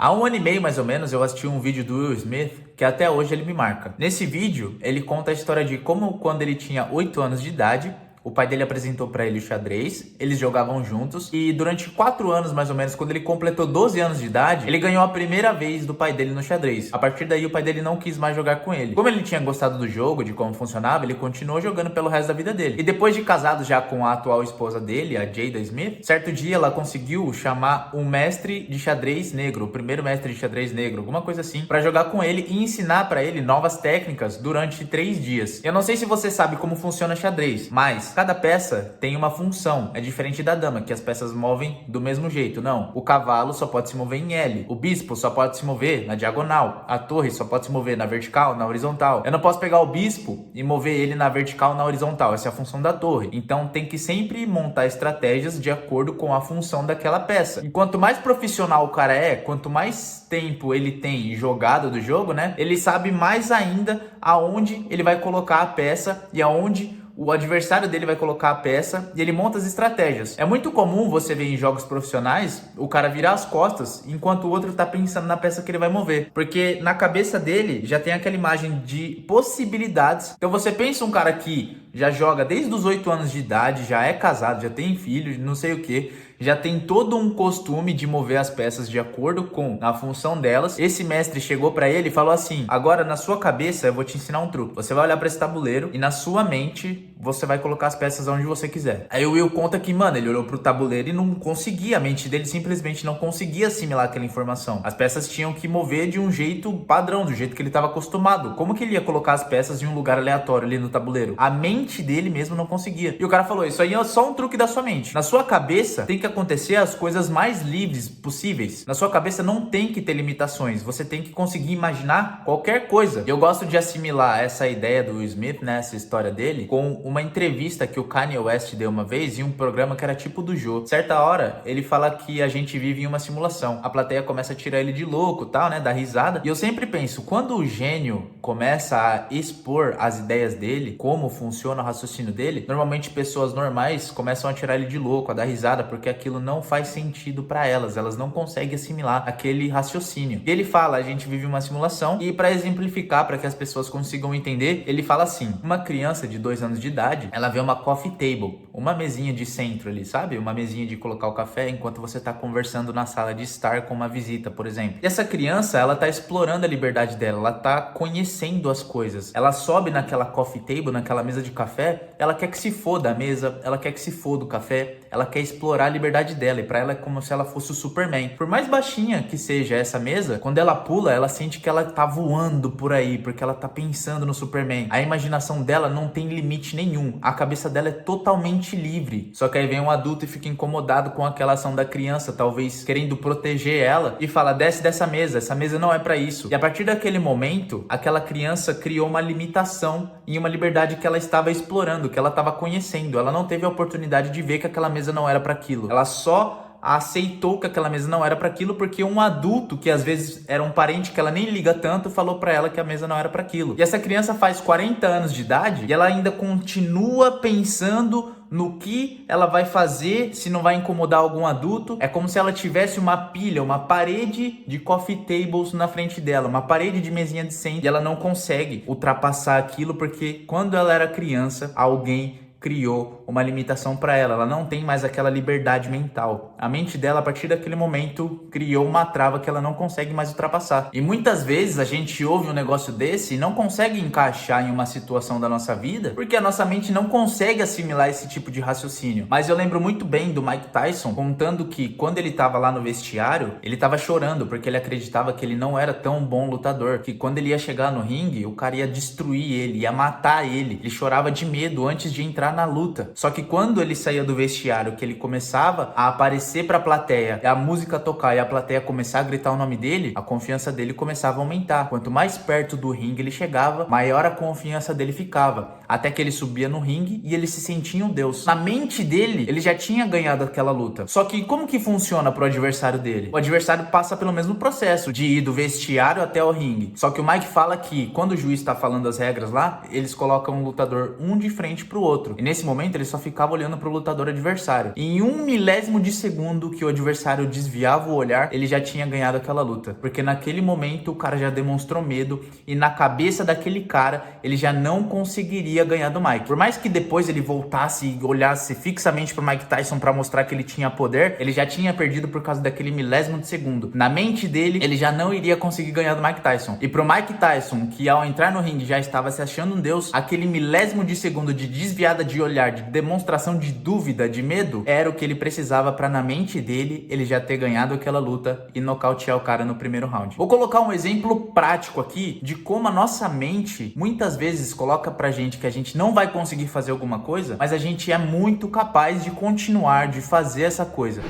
Há 1 ano e meio, mais ou menos, eu assisti um vídeo do Will Smith que até hoje ele me marca. Nesse vídeo, ele conta a história de como quando ele tinha 8 anos de idade, o pai dele apresentou pra ele o xadrez, eles jogavam juntos e durante 4 anos, mais ou menos, quando ele completou 12 anos de idade, ele ganhou a primeira vez do pai dele no xadrez. A partir daí, o pai dele não quis mais jogar com ele. Como ele tinha gostado do jogo, de como funcionava, ele continuou jogando pelo resto da vida dele. E depois de casado já com a atual esposa dele, a Jada Smith, certo dia ela conseguiu chamar um mestre de xadrez negro, o primeiro mestre de xadrez negro, alguma coisa assim, pra jogar com ele e ensinar pra ele novas técnicas durante 3 dias. Eu não sei se você sabe como funciona xadrez, mas cada peça tem uma função. É diferente da dama, que as peças movem do mesmo jeito. Não. O cavalo só pode se mover em L. O bispo só pode se mover na diagonal. A torre só pode se mover na vertical, na horizontal. Eu não posso pegar o bispo e mover ele na vertical, na horizontal. Essa é a função da torre. Então tem que sempre montar estratégias de acordo com a função daquela peça. E quanto mais profissional o cara é, quanto mais tempo ele tem jogado do jogo, né? Ele sabe mais ainda aonde ele vai colocar a peça e aonde o adversário dele vai colocar a peça e ele monta as estratégias. É muito comum você ver em jogos profissionais o cara virar as costas enquanto o outro tá pensando na peça que ele vai mover. Porque na cabeça dele já tem aquela imagem de possibilidades. Então você pensa um cara que já joga desde os 8 anos de idade, já é casado, já tem filhos, não sei o que, já tem todo um costume de mover as peças de acordo com a função delas. Esse mestre chegou pra ele e falou assim: agora na sua cabeça eu vou te ensinar um truque. Você vai olhar pra esse tabuleiro e na sua mente você vai colocar as peças onde você quiser. Aí o Will conta que, mano, ele olhou pro tabuleiro e não conseguia, a mente dele simplesmente não conseguia assimilar aquela informação. As peças tinham que mover de um jeito padrão, do jeito que ele estava acostumado. Como que ele ia colocar as peças em um lugar aleatório ali no tabuleiro? A mente dele mesmo não conseguia. E o cara falou: isso aí é só um truque da sua mente. Na sua cabeça tem que acontecer as coisas mais livres possíveis. Na sua cabeça não tem que ter limitações. Você tem que conseguir imaginar qualquer coisa. E eu gosto de assimilar essa ideia do Will Smith, né, essa história dele, com uma entrevista que o Kanye West deu uma vez em um programa que era tipo do Jô. Certa hora, ele fala que a gente vive em uma simulação. A plateia começa a tirar ele de louco, tal, né, dar risada. E eu sempre penso, quando o gênio começa a expor as ideias dele, como funciona o raciocínio dele, normalmente pessoas normais começam a tirar ele de louco, a dar risada, porque aquilo não faz sentido para elas não conseguem assimilar aquele raciocínio. E ele fala, a gente vive uma simulação, e para exemplificar, para que as pessoas consigam entender, ele fala assim: uma criança de 2 anos de idade, ela vê uma coffee table, uma mesinha de centro ali, sabe? Uma mesinha de colocar o café enquanto você tá conversando na sala de estar com uma visita, por exemplo. E essa criança, ela tá explorando a liberdade dela, ela tá conhecendo as coisas. Ela sobe naquela coffee table, naquela mesa de café, ela quer que se foda a mesa, ela quer que se foda o café, ela quer explorar a liberdade dela, e pra ela é como se ela fosse o Superman. Por mais baixinha que seja essa mesa, quando ela pula, ela sente que ela tá voando por aí, porque ela tá pensando no Superman. A imaginação dela não tem limite nenhum. A cabeça dela é totalmente livre. Só que aí vem um adulto e fica incomodado com aquela ação da criança, talvez querendo proteger ela, e fala: desce dessa mesa, essa mesa não é pra isso. E a partir daquele momento, aquela criança criou uma limitação em uma liberdade que ela estava explorando, que ela estava conhecendo. Ela não teve a oportunidade de ver que aquela mesa não era para aquilo. Ela só aceitou que aquela mesa não era para aquilo porque um adulto, que às vezes era um parente que ela nem liga tanto, falou para ela que a mesa não era para aquilo. E essa criança faz 40 anos de idade e ela ainda continua pensando no que ela vai fazer, se não vai incomodar algum adulto. É como se ela tivesse uma pilha, uma parede de coffee tables na frente dela, uma parede de mesinha de centro, e ela não consegue ultrapassar aquilo porque quando ela era criança, alguém criou uma limitação para ela. Ela não tem mais aquela liberdade mental. A mente dela, a partir daquele momento, criou uma trava que ela não consegue mais ultrapassar. E muitas vezes a gente ouve um negócio desse e não consegue encaixar em uma situação da nossa vida, porque a nossa mente não consegue assimilar esse tipo de raciocínio. Mas eu lembro muito bem do Mike Tyson contando que quando ele estava lá no vestiário, ele estava chorando porque ele acreditava que ele não era tão bom lutador, que quando ele ia chegar no ringue, o cara ia destruir ele, ia matar ele. Ele chorava de medo antes de entrar na luta. Só que quando ele saía do vestiário, que ele começava a aparecer pra plateia, a música tocar e a plateia começar a gritar o nome dele, a confiança dele começava a aumentar. Quanto mais perto do ringue ele chegava, maior a confiança dele ficava. Até que ele subia no ringue e ele se sentia um deus. Na mente dele, ele já tinha ganhado aquela luta. Só que como que funciona pro adversário dele? O adversário passa pelo mesmo processo de ir do vestiário até o ringue. Só que o Mike fala que quando o juiz tá falando as regras lá, eles colocam um lutador um de frente pro outro. E nesse momento ele só ficava olhando pro lutador adversário. Em 1 milésimo de segundo que o adversário desviava o olhar, ele já tinha ganhado aquela luta. Porque naquele momento o cara já demonstrou medo e na cabeça daquele cara ele já não conseguiria ganhar do Mike. Por mais que depois ele voltasse e olhasse fixamente pro Mike Tyson pra mostrar que ele tinha poder, ele já tinha perdido por causa daquele milésimo de segundo. Na mente dele, ele já não iria conseguir ganhar do Mike Tyson. E pro Mike Tyson, que ao entrar no ringue já estava se achando um deus, aquele milésimo de segundo de desviada de olhar, de demonstração de dúvida, de medo, era o que ele precisava pra na mente dele, ele já ter ganhado aquela luta e nocautear o cara no primeiro round. Vou colocar um exemplo prático aqui de como a nossa mente muitas vezes coloca pra gente que a gente não vai conseguir fazer alguma coisa, mas a gente é muito capaz de continuar, de fazer essa coisa.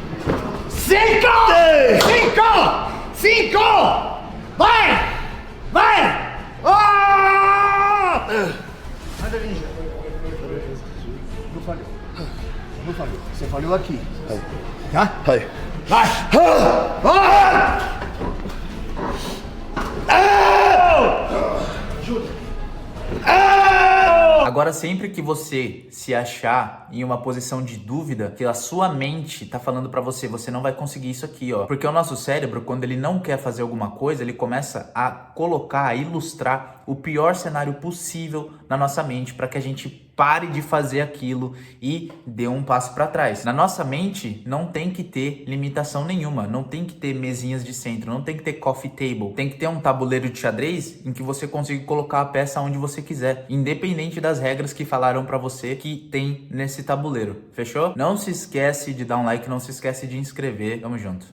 5! 5! Vai! Vai! Ah! Nada, ninja. Não falhou. Não falhou. Você falhou aqui. Tá? Vai! Vai! Ajuda! Agora, sempre que você se achar em uma posição de dúvida, que a sua mente tá falando pra você, você não vai conseguir isso aqui, ó. Porque o nosso cérebro, quando ele não quer fazer alguma coisa, ele começa a colocar, a ilustrar o pior cenário possível na nossa mente para que a gente pare de fazer aquilo e dê um passo para trás. Na nossa mente não tem que ter limitação nenhuma, não tem que ter mesinhas de centro, não tem que ter coffee table, tem que ter um tabuleiro de xadrez em que você consiga colocar a peça onde você quiser, independente das regras que falaram para você que tem nesse tabuleiro. Fechou? Não se esquece de dar um like, não se esquece de inscrever. Tamo junto.